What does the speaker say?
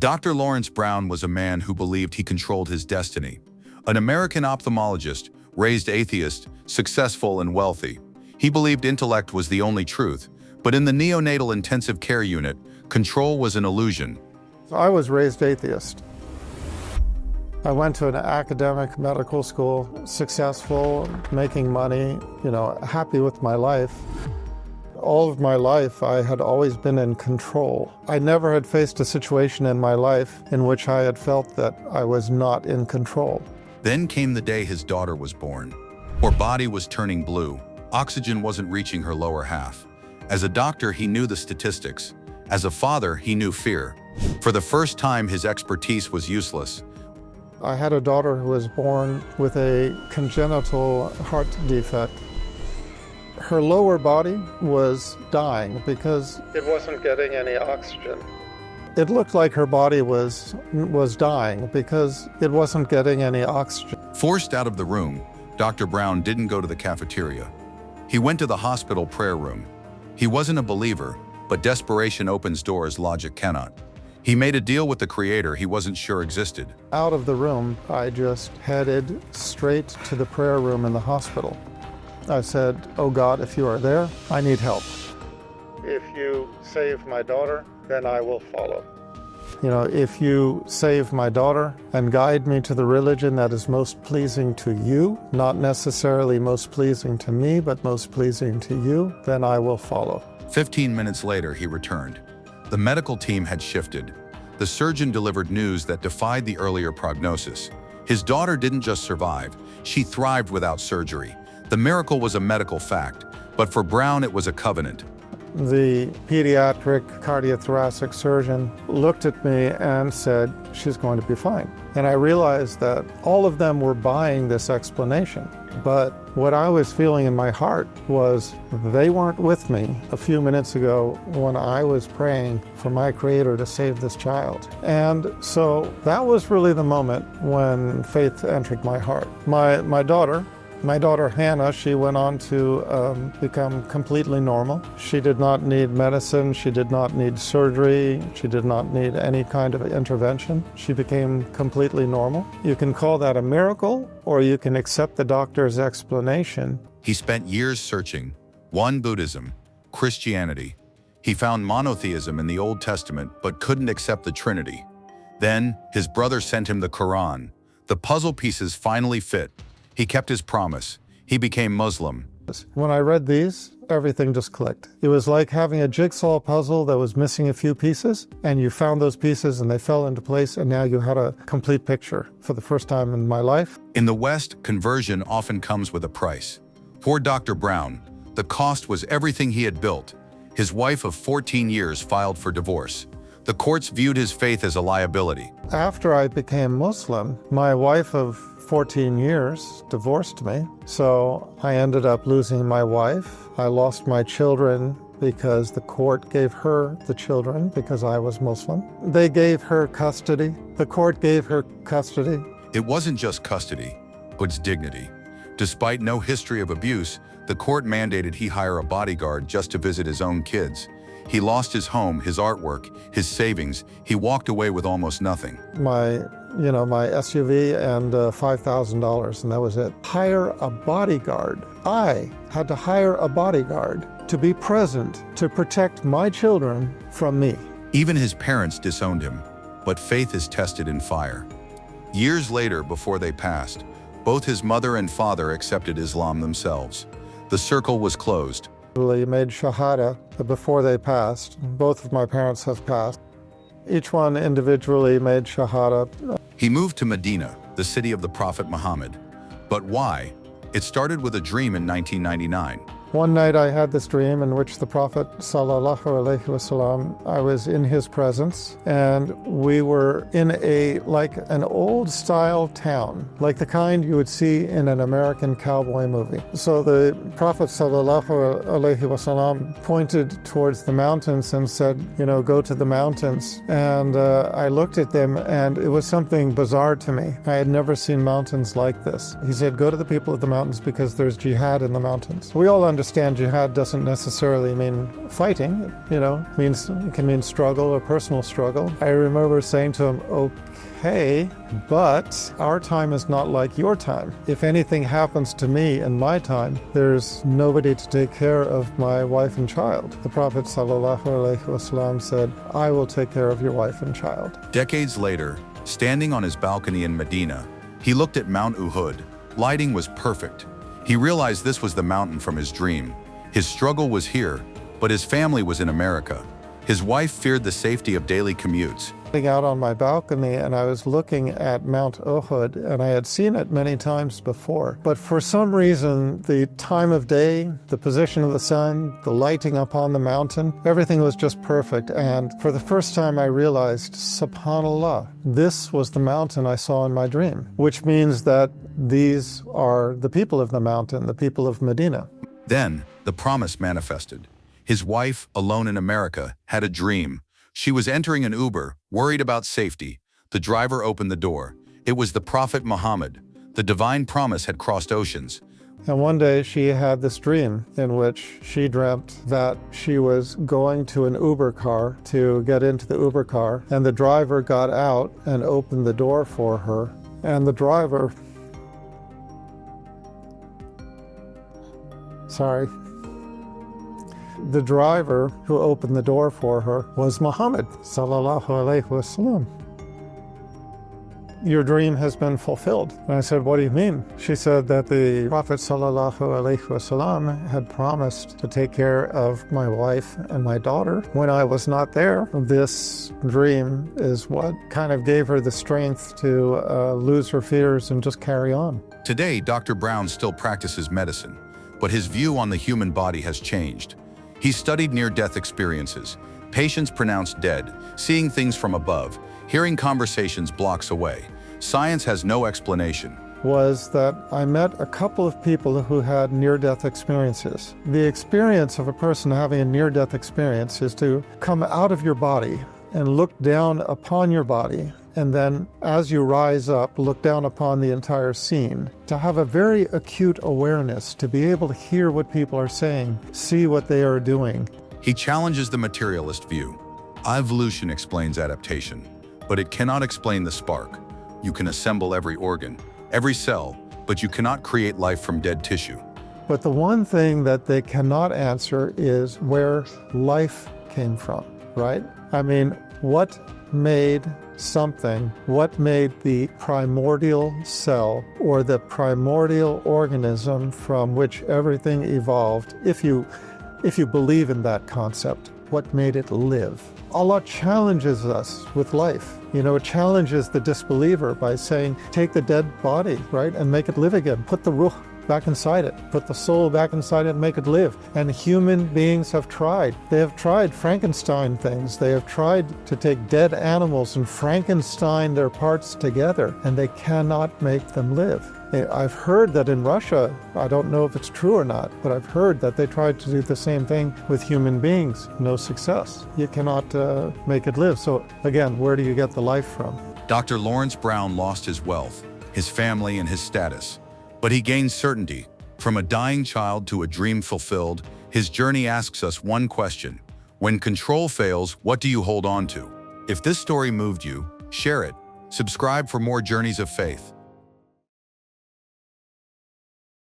Dr. Laurence Brown was a man who believed he controlled his destiny. An American ophthalmologist, raised atheist, successful and wealthy. He believed intellect was the only truth, but in the neonatal intensive care unit, control was an illusion. I was raised atheist. I went to an academic medical school, successful, making money, happy with my life. All of my life, I had always been in control. I never had faced a situation in my life in which I had felt that I was not in control. Then came the day his daughter was born. Her body was turning blue. Oxygen wasn't reaching her lower half. As a doctor, he knew the statistics. As a father, he knew fear. For the first time, his expertise was useless. I had a daughter who was born with a congenital heart defect. Her lower body was dying because it wasn't getting any oxygen. It looked like her body was dying because it wasn't getting any oxygen. Forced out of the room, Dr. Brown didn't go to the cafeteria. He went to the hospital prayer room. He wasn't a believer, but desperation opens doors logic cannot. He made a deal with the Creator he wasn't sure existed. Out of the room, I just headed straight to the prayer room in the hospital. I said, "Oh God, if you are there, I need help. If you save my daughter, then I will follow. If you save my daughter and guide me to the religion that is most pleasing to you, not necessarily most pleasing to me, but most pleasing to you, then I will follow." 15 minutes later, he returned. The medical team had shifted. The surgeon delivered news that defied the earlier prognosis. His daughter didn't just survive, she thrived without surgery. The miracle was a medical fact, but for Brown it was a covenant. The pediatric cardiothoracic surgeon looked at me and said, "She's going to be fine." And I realized that all of them were buying this explanation. But what I was feeling in my heart was they weren't with me a few minutes ago when I was praying for my Creator to save this child. And so that was really the moment when faith entered my heart. My daughter Hannah, she went on to become completely normal. She did not need medicine, she did not need surgery, she did not need any kind of intervention. She became completely normal. You can call that a miracle, or you can accept the doctor's explanation. He spent years searching. One, Buddhism, Christianity. He found monotheism in the Old Testament, but couldn't accept the Trinity. Then, his brother sent him the Quran. The puzzle pieces finally fit. He kept his promise. He became Muslim. When I read these, everything just clicked. It was like having a jigsaw puzzle that was missing a few pieces, and you found those pieces and they fell into place, and now you had a complete picture for the first time in my life. In the West, conversion often comes with a price. For Dr. Brown, the cost was everything he had built. His wife of 14 years filed for divorce. The courts viewed his faith as a liability. After I became Muslim, my wife of 14 years divorced me. So I ended up losing my wife. I lost my children because the court gave her the children because I was Muslim. They gave her custody. The court gave her custody. It wasn't just custody, but dignity. Despite no history of abuse, the court mandated he hire a bodyguard just to visit his own kids. He lost his home, his artwork, his savings. He walked away with almost nothing. My SUV and $5,000, and that was it. Hire a bodyguard. I had to hire a bodyguard to be present to protect my children from me. Even his parents disowned him, but faith is tested in fire. Years later, before they passed, both his mother and father accepted Islam themselves. The circle was closed. They made shahada before they passed. Both of my parents have passed. Each one individually made shahada. He moved to Medina, the city of the Prophet Muhammad. But why? It started with a dream in 1999. One night I had this dream in which the Prophet ﷺ, I was in his presence, and we were in like an old style town, like the kind you would see in an American cowboy movie. So the Prophet ﷺ pointed towards the mountains and said, go to the mountains. And I looked at them, and it was something bizarre to me. I had never seen mountains like this. He said, go to the people of the mountains because there's jihad in the mountains. We all understand understand jihad doesn't necessarily mean fighting, it can mean struggle or personal struggle. I remember saying to him, okay, but our time is not like your time. If anything happens to me in my time, there's nobody to take care of my wife and child. The Prophet ﷺ said, I will take care of your wife and child. Decades later, standing on his balcony in Medina, he looked at Mount Uhud. Lighting was perfect. He realized this was the mountain from his dream. His struggle was here, but his family was in America. His wife feared the safety of daily commutes. Out on my balcony, and I was looking at Mount Uhud, and I had seen it many times before. But for some reason, the time of day, the position of the sun, the lighting upon the mountain, everything was just perfect. And for the first time, I realized, subhanallah, this was the mountain I saw in my dream, which means that these are the people of the mountain, the people of Medina. Then, the promise manifested. His wife, alone in America, had a dream. She was entering an Uber, worried about safety. The driver opened the door. It was the Prophet Muhammad. The divine promise had crossed oceans. And one day she had this dream in which she dreamt that she was going to an Uber car to get into the Uber car, and the driver got out and opened the door for her. And the driver... The driver who opened the door for her was Muhammad sallallahu alaihi wasallam. Your dream has been fulfilled. And I said, what do you mean? She said that the Prophet sallallahu alaihi wasallam had promised to take care of my wife and my daughter when I was not there. This dream is what kind of gave her the strength to lose her fears and just carry on. Today, Dr. Brown still practices medicine, but his view on the human body has changed. He studied near-death experiences, patients pronounced dead, seeing things from above, hearing conversations blocks away. Science has no explanation. Was that I met a couple of people who had near-death experiences. The experience of a person having a near-death experience is to come out of your body and look down upon your body, and then as you rise up, look down upon the entire scene. To have a very acute awareness, to be able to hear what people are saying, see what they are doing. He challenges the materialist view. Evolution explains adaptation, but it cannot explain the spark. You can assemble every organ, every cell, but you cannot create life from dead tissue. But the one thing that they cannot answer is where life came from, right? I mean, what made something, what made the primordial cell or the primordial organism from which everything evolved, if you believe in that concept, what made it live? Allah challenges us with life. It challenges the disbeliever by saying, take the dead body, right, and make it live again. Put the ruh back inside it. Put the soul back inside it and make it live. And human beings have tried. They have tried Frankenstein things. They have tried to take dead animals and Frankenstein their parts together, and they cannot make them live. I've heard that in Russia, I don't know if it's true or not, but I've heard that they tried to do the same thing with human beings. No success. You cannot make it live. So again, where do you get the life from? Dr. Laurence Brown lost his wealth, his family, and his status. But he gained certainty. From a dying child to a dream fulfilled, his journey asks us one question. When control fails, what do you hold on to? If this story moved you, share it. Subscribe for more journeys of faith.